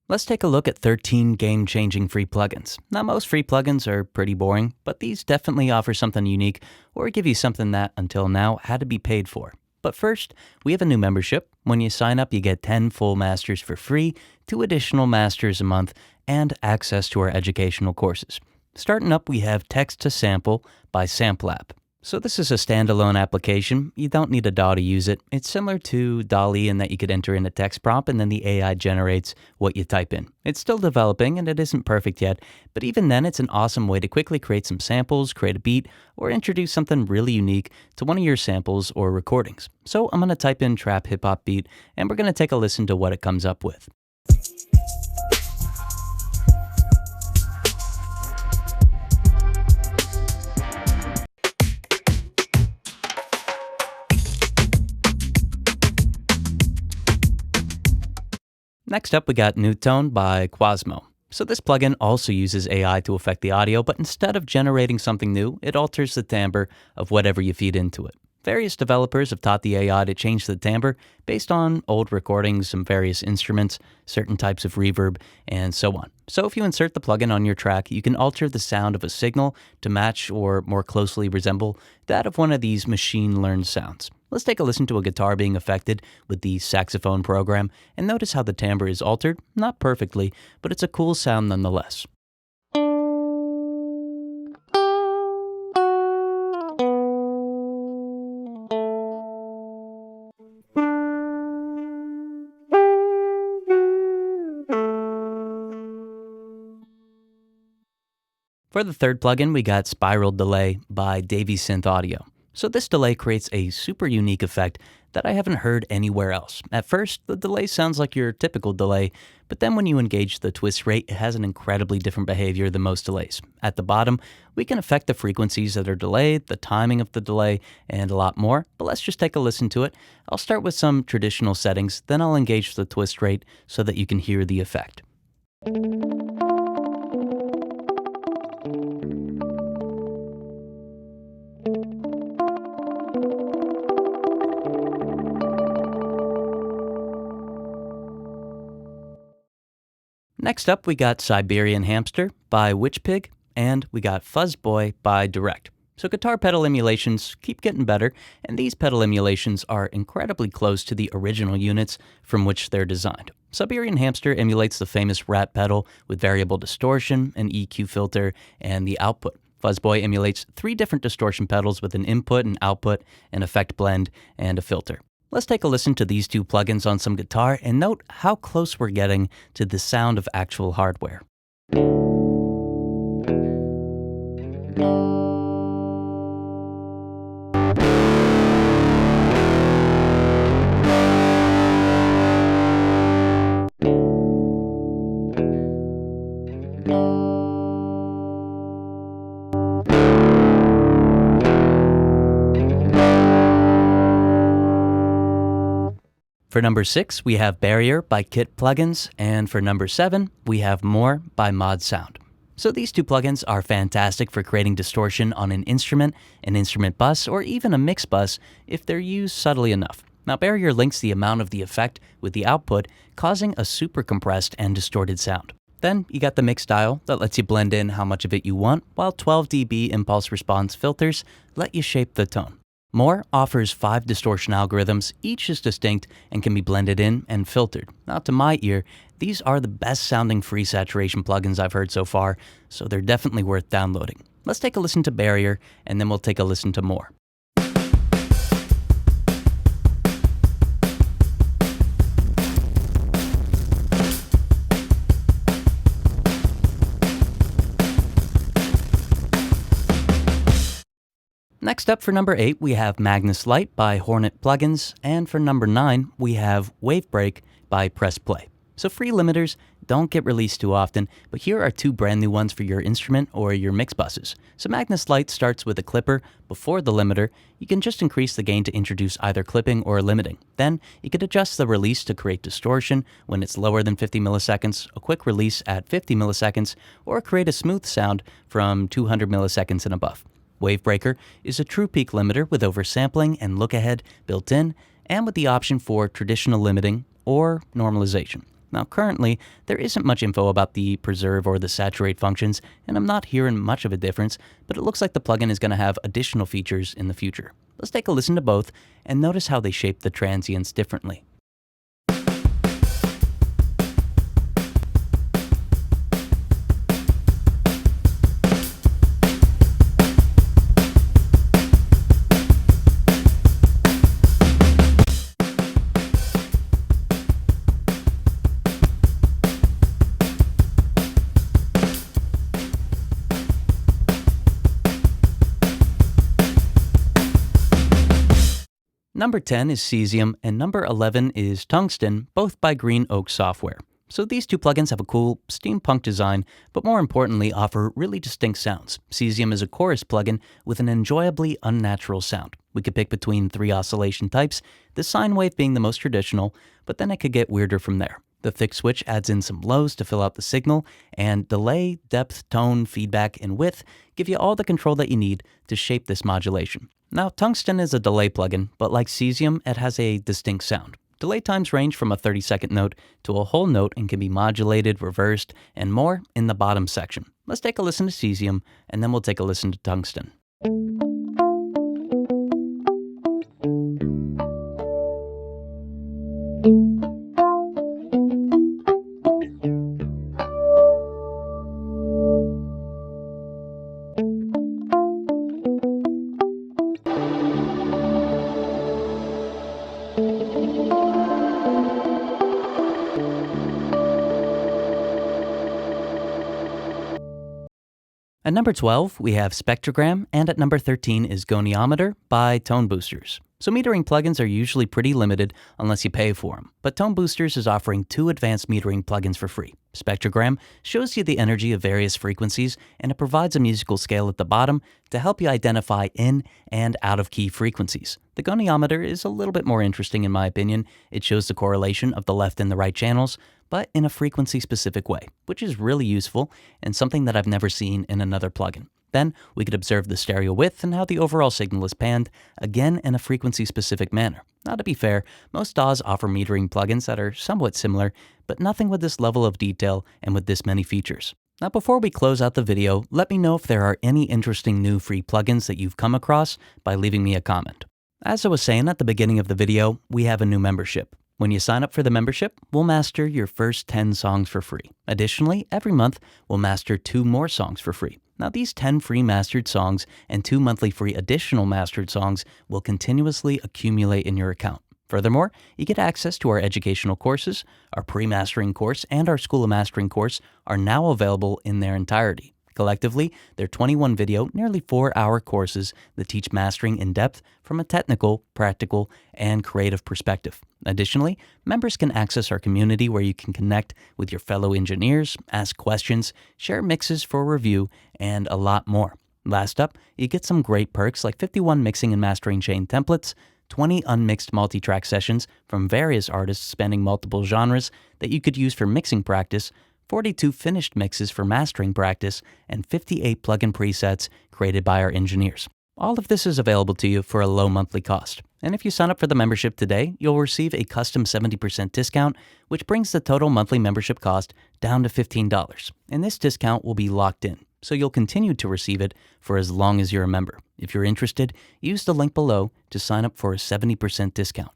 Let's take a look at 13 game-changing free plugins. Now, most free plugins are pretty boring, but these definitely offer something unique or give you something that, until now, had to be paid for. But first, we have a new membership. When you sign up, you get 10 full masters for free, 2 additional masters a month, and access to our educational courses. Starting up, we have Text to Sample by SampleApp. So this is a standalone application. You don't need a DAW to use it. It's similar to DALL-E in that you could enter in a text prompt and then the AI generates what you type in. It's still developing and it isn't perfect yet, but even then it's an awesome way to quickly create some samples, create a beat, or introduce something really unique to one of your samples or recordings. So I'm going to type in trap hip hop beat and we're going to take a listen to what it comes up with. Next up, we got Newtone by Quasmo. So this plugin also uses AI to affect the audio, but instead of generating something new, it alters the timbre of whatever you feed into it. Various developers have taught the AI to change the timbre based on old recordings, some various instruments, certain types of reverb, and so on. So if you insert the plugin on your track, you can alter the sound of a signal to match or more closely resemble that of one of these machine-learned sounds. Let's take a listen to a guitar being affected with the saxophone program and notice how the timbre is altered, not perfectly, but it's a cool sound nonetheless. For the third plugin, we got Spiral Delay by Davey Synth Audio. So this delay creates a super unique effect that I haven't heard anywhere else. At first, the delay sounds like your typical delay, but then when you engage the twist rate, it has an incredibly different behavior than most delays. At the bottom, we can affect the frequencies that are delayed, the timing of the delay, and a lot more, but let's just take a listen to it. I'll start with some traditional settings, then I'll engage the twist rate so that you can hear the effect. Next up, we got Siberian Hamster by Witchpig, and we got Fuzzboy by Direct. So guitar pedal emulations keep getting better, and these pedal emulations are incredibly close to the original units from which they're designed. Siberian Hamster emulates the famous Rat pedal with variable distortion, an EQ filter, and the output. Fuzzboy emulates 3 different distortion pedals with an input and output, an effect blend, and a filter. Let's take a listen to these 2 plugins on some guitar and note how close we're getting to the sound of actual hardware. For number 6, we have Barrier by Kit Plugins, and for number 7, we have More by Mod Sound. So these 2 plugins are fantastic for creating distortion on an instrument bus, or even a mix bus if they're used subtly enough. Now Barrier links the amount of the effect with the output, causing a super compressed and distorted sound. Then you got the mix dial that lets you blend in how much of it you want, while 12 dB impulse response filters let you shape the tone. More offers 5 distortion algorithms, each is distinct and can be blended in and filtered. Now to my ear, these are the best sounding free saturation plugins I've heard so far, so they're definitely worth downloading. Let's take a listen to Barrier, and then we'll take a listen to More. Next up for number 8, we have Magnus Light by Hornet Plugins, and for number 9, we have Wavebreak by Press Play. So free limiters don't get released too often, but here are 2 brand new ones for your instrument or your mix buses. So Magnus Light starts with a clipper before the limiter. You can just increase the gain to introduce either clipping or limiting. Then you can adjust the release to create distortion when it's lower than 50 milliseconds, a quick release at 50 milliseconds, or create a smooth sound from 200 milliseconds and above. Wavebreaker is a true peak limiter with oversampling and look-ahead built in, and with the option for traditional limiting or normalization. Now currently, there isn't much info about the preserve or the saturate functions, and I'm not hearing much of a difference, but it looks like the plugin is going to have additional features in the future. Let's take a listen to both and notice how they shape the transients differently. Number 10 is Cesium, and number 11 is Tungsten, both by Green Oak Software. So these two plugins have a cool steampunk design, but more importantly offer really distinct sounds. Cesium is a chorus plugin with an enjoyably unnatural sound. We could pick between 3 oscillation types, the sine wave being the most traditional, but then it could get weirder from there. The thick switch adds in some lows to fill out the signal, and delay, depth, tone, feedback, and width give you all the control that you need to shape this modulation. Now, Tungsten is a delay plugin, but like Cesium, it has a distinct sound. Delay times range from a 30-second note to a whole note and can be modulated, reversed, and more in the bottom section. Let's take a listen to Cesium, and then we'll take a listen to Tungsten. At number 12, we have Spectrogram, and at number 13 is Goniometer by Tone Boosters. So metering plugins are usually pretty limited unless you pay for them, but Tone Boosters is offering 2 advanced metering plugins for free. Spectrogram shows you the energy of various frequencies, and it provides a musical scale at the bottom to help you identify in and out of key frequencies. The Goniometer is a little bit more interesting in my opinion. It shows the correlation of the left and the right channels, but in a frequency-specific way, which is really useful and something that I've never seen in another plugin. Then we could observe the stereo width and how the overall signal is panned, again in a frequency-specific manner. Now to be fair, most DAWs offer metering plugins that are somewhat similar, but nothing with this level of detail and with this many features. Now before we close out the video, let me know if there are any interesting new free plugins that you've come across by leaving me a comment. As I was saying at the beginning of the video, we have a new membership. When you sign up for the membership, we'll master your first 10 songs for free. Additionally, every month, we'll master 2 more songs for free. Now, these 10 free mastered songs and 2 monthly free additional mastered songs will continuously accumulate in your account. Furthermore, you get access to our educational courses. Our pre-mastering course and our School of Mastering course are now available in their entirety. Collectively, they're 21 video, nearly 4-hour courses that teach mastering in depth from a technical, practical, and creative perspective. Additionally, members can access our community where you can connect with your fellow engineers, ask questions, share mixes for review, and a lot more. Last up, you get some great perks like 51 mixing and mastering chain templates, 20 unmixed multi-track sessions from various artists spanning multiple genres that you could use for mixing practice, 42 finished mixes for mastering practice, and 58 plugin presets created by our engineers. All of this is available to you for a low monthly cost. And if you sign up for the membership today, you'll receive a custom 70% discount, which brings the total monthly membership cost down to $15. And this discount will be locked in, so you'll continue to receive it for as long as you're a member. If you're interested, use the link below to sign up for a 70% discount.